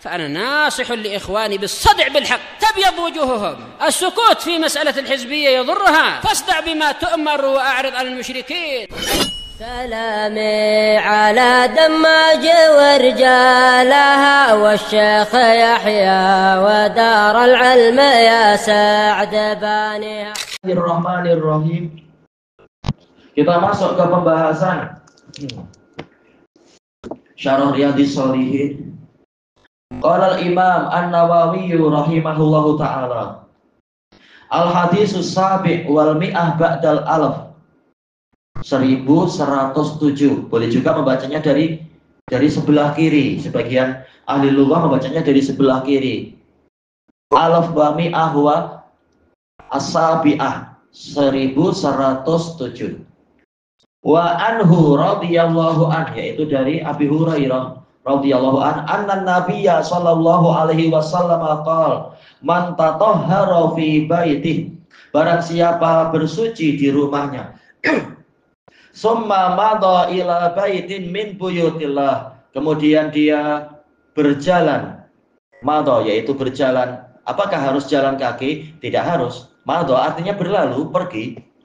فأنا ناصح لإخواني بالصدع بالحق تبيض وجوههم. السكوت في مسألة الحزبية يضرها، فاصدع بما تؤمر وأعرض عن المشركين. سلامي على دماج ورجالها والشيخ يحيى ودار العلم يا سعد بانيها. Bismillahirrahmanirrahim. Kita masuk ke pembahasan Syarah Riyadhis Shalihin. Qala al-Imam An-Nawawi rahimahullahu taala. Al-haditsus sabi' wal mi'ah ba'dal alaf. 1107. Boleh juga membacanya dari sebelah kiri. Sebagian ahli lughah membacanya dari sebelah kiri. Alaf wa mi'ah wa as-sabi'ah 1107. Wa anhu radhiyallahu an, yaitu dari Abi Hurairah radhiyallahu an, anna nabiyya sallallahu alaihi wasallam qala man tatahhara fi baitihi, barang siapa bersuci di rumahnya summa madha ila baitin min buyutillah, kemudian dia berjalan, madha yaitu berjalan. Apakah harus jalan kaki? Tidak harus. Madha artinya berlalu, pergi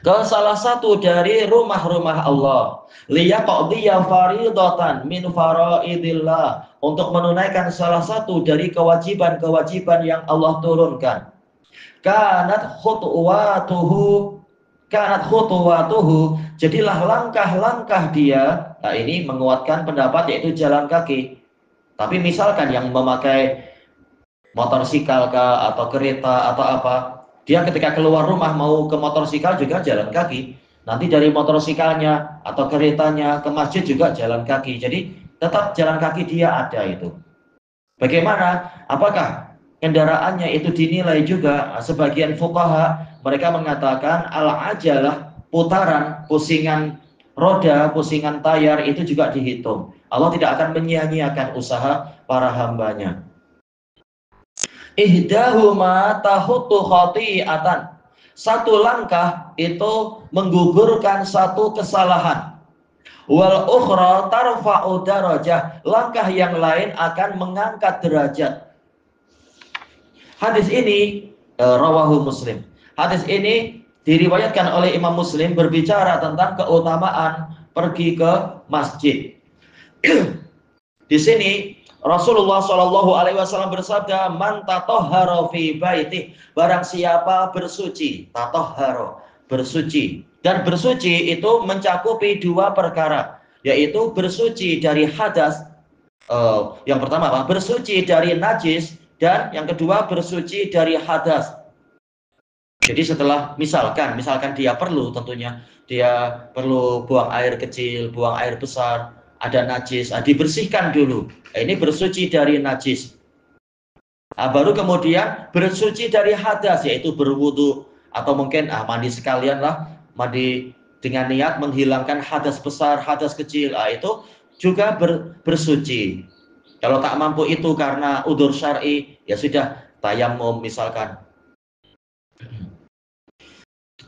ke salah satu dari rumah-rumah Allah, liyaqdiya faridatan min faraidillah, untuk menunaikan salah satu dari kewajiban-kewajiban yang Allah turunkan. Kanat khutuwatuhu, jadilah langkah-langkah dia. Nah, ini menguatkan pendapat yaitu jalan kaki. Tapi misalkan yang memakai motorsikal kah atau kereta atau apa, dia ketika keluar rumah mau ke motorsikal juga jalan kaki, nanti dari motorsikalnya atau keretanya ke masjid juga jalan kaki. Jadi tetap jalan kaki dia ada itu. Bagaimana? Apakah kendaraannya itu dinilai juga? Sebagian fuqaha mereka mengatakan al-ajalah, putaran, pusingan roda, pusingan tayar itu juga dihitung. Allah tidak akan menyia-nyiakan usaha para hambanya. Ihdahuma tahutu khati'atan, satu langkah itu menggugurkan satu kesalahan. Wal ukhra tarfa'u darajah, langkah yang lain akan mengangkat derajat. Hadis ini rawahu Muslim. Hadis ini diriwayatkan oleh Imam Muslim, berbicara tentang keutamaan pergi ke masjid. Di sini Rasulullah Shallallahu Alaihi Wasallam bersabda, man tatahhara fi baitih, barang siapa bersuci, tatahhara, bersuci. Dan bersuci itu mencakupi dua perkara, yaitu bersuci dari hadas. Yang pertama apa? Bersuci dari najis, dan yang kedua bersuci dari hadas. Jadi setelah misalkan dia perlu, tentunya dia perlu buang air kecil, buang air besar, ada najis, dibersihkan dulu. Ini bersuci dari najis. Baru kemudian bersuci dari hadas, yaitu berwudu, atau mungkin mandi sekalian lah, mandi dengan niat menghilangkan hadas besar, hadas kecil. Itu juga bersuci. Kalau tak mampu itu karena udzur syar'i, ya sudah tayamum misalkan.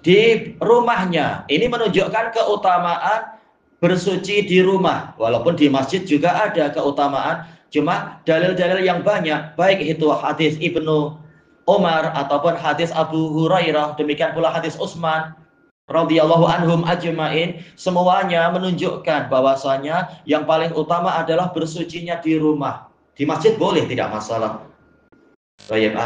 Di rumahnya, ini menunjukkan keutamaan bersuci di rumah. Walaupun di masjid juga ada keutamaan, cuma dalil-dalil yang banyak, baik itu hadis Ibnu Umar ataupun hadis Abu Hurairah, demikian pula hadis Utsman radhiyallahu anhum ajma'in, semuanya menunjukkan bahwasanya yang paling utama adalah bersucinya di rumah. Di masjid boleh, tidak masalah.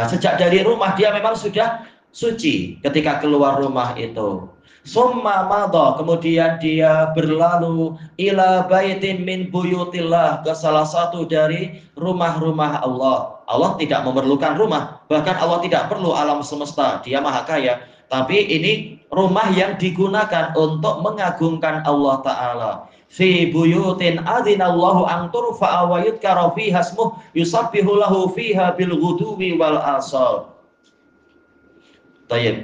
Sejak dari rumah dia memang sudah suci ketika keluar rumah itu. Summa madha, kemudian dia berlalu ila baitin min buyutillah, ke salah satu dari rumah-rumah Allah. Allah tidak memerlukan rumah, bahkan Allah tidak perlu alam semesta, dia maha kaya. Tapi ini rumah yang digunakan untuk mengagungkan Allah Ta'ala. Fi buyutin adzinallahu an turfa'a wa yudhkara fiha ismuhu yusabbihu lahu fiha bil ghuduwi wal asal.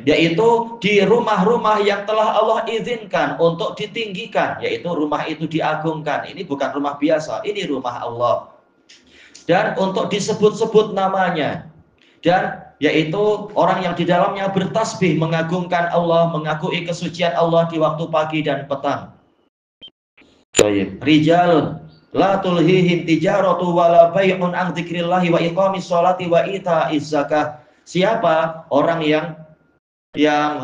Yaitu di rumah-rumah yang telah Allah izinkan untuk ditinggikan, yaitu rumah itu diagungkan. Ini bukan rumah biasa, ini rumah Allah. Dan untuk disebut-sebut namanya, dan yaitu orang yang di dalamnya bertasbih mengagungkan Allah, mengakui kesucian Allah di waktu pagi dan petang. Rijalun, la tulhihim tijaratu wala bai'un an dzikrillahi wa iqamis sholati wa ita'iz zakah. Siapa orang yang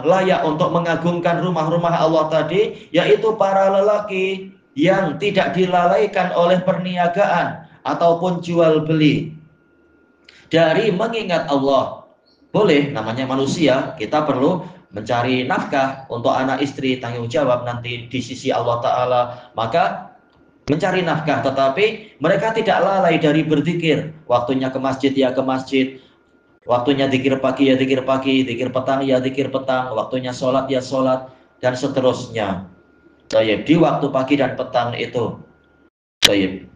layak untuk mengagungkan rumah-rumah Allah tadi, yaitu para lelaki yang tidak dilalaikan oleh perniagaan ataupun jual beli dari mengingat Allah. Boleh, namanya manusia, kita perlu mencari nafkah untuk anak istri, tanggung jawab nanti di sisi Allah Ta'ala, maka mencari nafkah, tetapi mereka tidak lalai dari berzikir. Waktunya ke masjid ya ke masjid, waktunya zikir pagi ya zikir pagi, zikir petang ya zikir petang, waktunya sholat ya sholat, dan seterusnya. Baik, di waktu pagi dan petang itu, baik,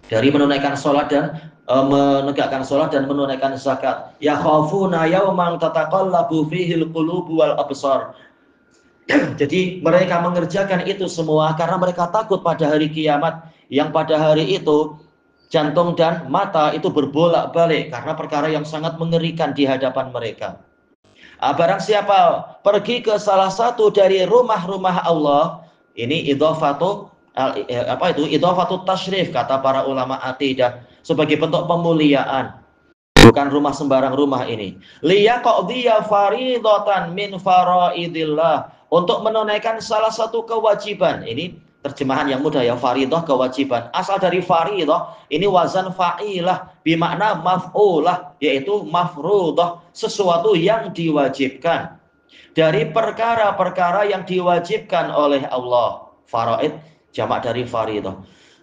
dari menunaikan sholat dan menegakkan sholat dan menunaikan zakat. Ya khafuna yauman tataqallabu fihil qulubu wal absar. Jadi mereka mengerjakan itu semua karena mereka takut pada hari kiamat, yang pada hari itu jantung dan mata itu berbolak-balik karena perkara yang sangat mengerikan di hadapan mereka. Barang siapa pergi ke salah satu dari rumah-rumah Allah, ini idhofatu idhofatu tasyrif kata para ulama akidah, sebagai bentuk pemuliaan. Bukan rumah sembarang rumah ini. Liyaqdiya faridatan min faraidillah, untuk menunaikan salah satu kewajiban. Ini terjemahan yang mudah ya, faridah kewajiban. Asal dari faridah ini wazan fa'ilah bermakna maf'ulah, yaitu mafruḍah, sesuatu yang diwajibkan. Dari perkara-perkara yang diwajibkan oleh Allah. Faraid jamak dari faridah.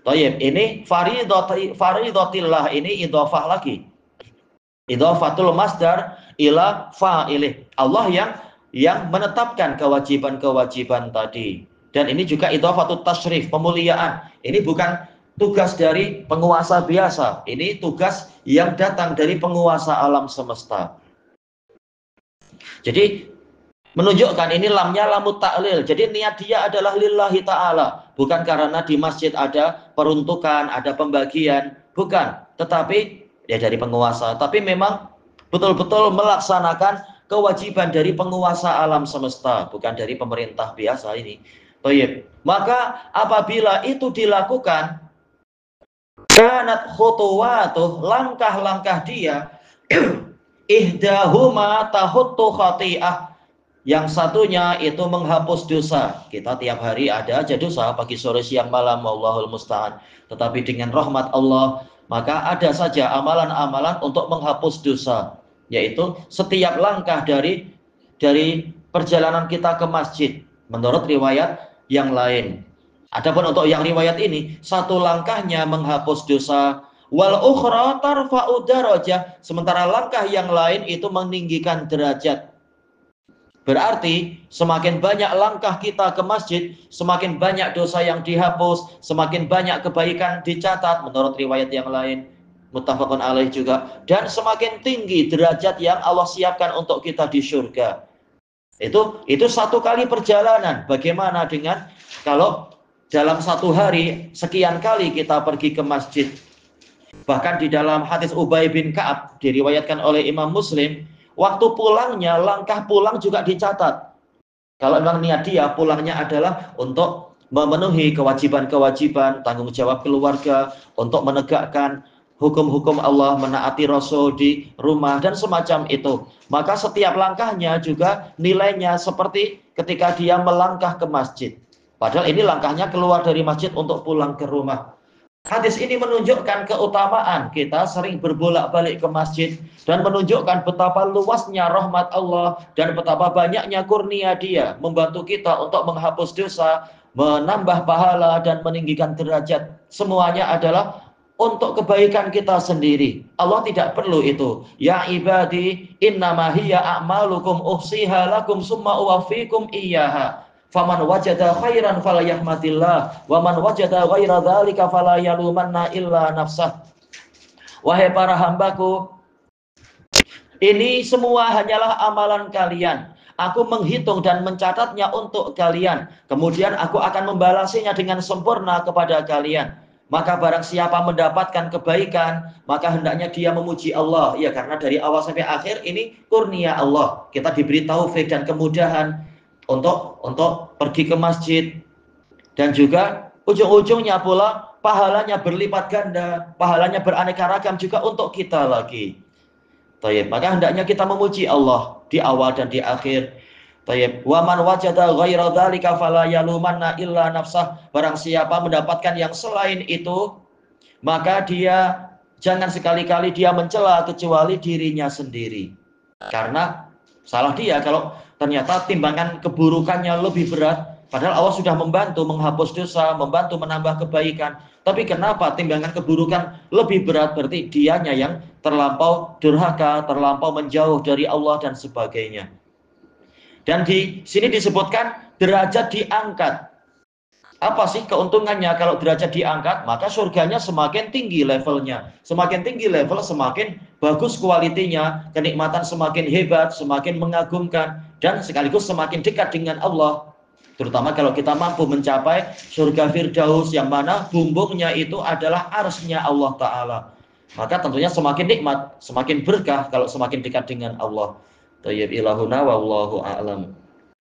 Tayyib, ini faridatillah, ini idhofah lagi. Idhofatul masdar ila fa'ilih. Allah yang menetapkan kewajiban-kewajiban tadi. Dan ini juga idhofatut tasyrif, pemuliaan. Ini bukan tugas dari penguasa biasa. Ini tugas yang datang dari penguasa alam semesta. Jadi menunjukkan ini lamnya lamut ta'lil. Jadi niat dia adalah lillahi ta'ala. Bukan karena di masjid ada peruntukan, ada pembagian. Bukan. Tetapi ya dari penguasa. Tapi memang betul-betul melaksanakan kewajiban dari penguasa alam semesta. Bukan dari pemerintah biasa ini. Baik. Maka apabila itu dilakukan, kanat khutuwatuh, langkah-langkah dia, ihdahuma tahuttu khati'ah, yang satunya itu menghapus dosa. Kita tiap hari ada aja dosa, pagi sore siang malam, wallahul musta'an. Tetapi dengan rahmat Allah, maka ada saja amalan-amalan untuk menghapus dosa, yaitu setiap langkah dari perjalanan kita ke masjid, menurut riwayat yang lain. Adapun untuk yang riwayat ini, satu langkahnya menghapus dosa, wal ukhra tarfa'u darajah, sementara langkah yang lain itu meninggikan derajat. Berarti semakin banyak langkah kita ke masjid, semakin banyak dosa yang dihapus, semakin banyak kebaikan dicatat menurut riwayat yang lain, muttafaqun alaih juga, dan semakin tinggi derajat yang Allah siapkan untuk kita di surga. Itu satu kali perjalanan. Bagaimana dengan kalau dalam satu hari sekian kali kita pergi ke masjid? Bahkan di dalam hadis Ubay bin Ka'ab diriwayatkan oleh Imam Muslim, waktu pulangnya, langkah pulang juga dicatat. Kalau memang niat dia pulangnya adalah untuk memenuhi kewajiban-kewajiban, tanggung jawab keluarga, untuk menegakkan hukum-hukum Allah, menaati Rasul di rumah, dan semacam itu. Maka setiap langkahnya juga nilainya seperti ketika dia melangkah ke masjid. Padahal ini langkahnya keluar dari masjid untuk pulang ke rumah. Hadis ini menunjukkan keutamaan kita sering berbolak-balik ke masjid, dan menunjukkan betapa luasnya rahmat Allah dan betapa banyaknya kurnia Dia membantu kita untuk menghapus dosa, menambah pahala dan meninggikan derajat. Semuanya adalah untuk kebaikan kita sendiri. Allah tidak perlu itu. Ya ibadi innama hiya a'malukum uhsiha lakum summa uwaffikum iyyaha. Faman wajada khairan falayahmadillah wa man wajada ghaira dzalika fala yalumanna illa nafsah. Wahai para hambaku, ini semua hanyalah amalan kalian. Aku menghitung dan mencatatnya untuk kalian. Kemudian aku akan membalasinya dengan sempurna kepada kalian. Maka barang siapa mendapatkan kebaikan, maka hendaknya dia memuji Allah. Ya, karena dari awal sampai akhir ini kurnia Allah. Kita diberi taufik dan kemudahan untuk pergi ke masjid, dan juga ujung-ujungnya pula pahalanya berlipat ganda, pahalanya beraneka ragam juga untuk kita lagi. Tayyib, maka hendaknya kita memuji Allah di awal dan di akhir. Tayyib, wa man wajada ghaira dzalika fala yalumanna illa nafsah. Barang siapa mendapatkan yang selain itu, maka dia jangan sekali-kali dia mencela kecuali dirinya sendiri. Karena salah dia kalau ternyata timbangan keburukannya lebih berat, padahal Allah sudah membantu menghapus dosa, membantu menambah kebaikan. Tapi kenapa timbangan keburukan lebih berat? Berarti dianya yang terlampau durhaka, terlampau menjauh dari Allah dan sebagainya. Dan di sini disebutkan derajat diangkat. Apa sih keuntungannya kalau derajat diangkat? Maka surganya semakin tinggi levelnya. Semakin tinggi level, semakin bagus kualitinya. Kenikmatan semakin hebat, semakin mengagumkan. Dan sekaligus semakin dekat dengan Allah. Terutama kalau kita mampu mencapai surga Firdaus yang mana bumbungnya itu adalah arsy-Nya Allah Ta'ala. Maka tentunya semakin nikmat, semakin berkah kalau semakin dekat dengan Allah. Tayyib ilahuna wallahu a'lam.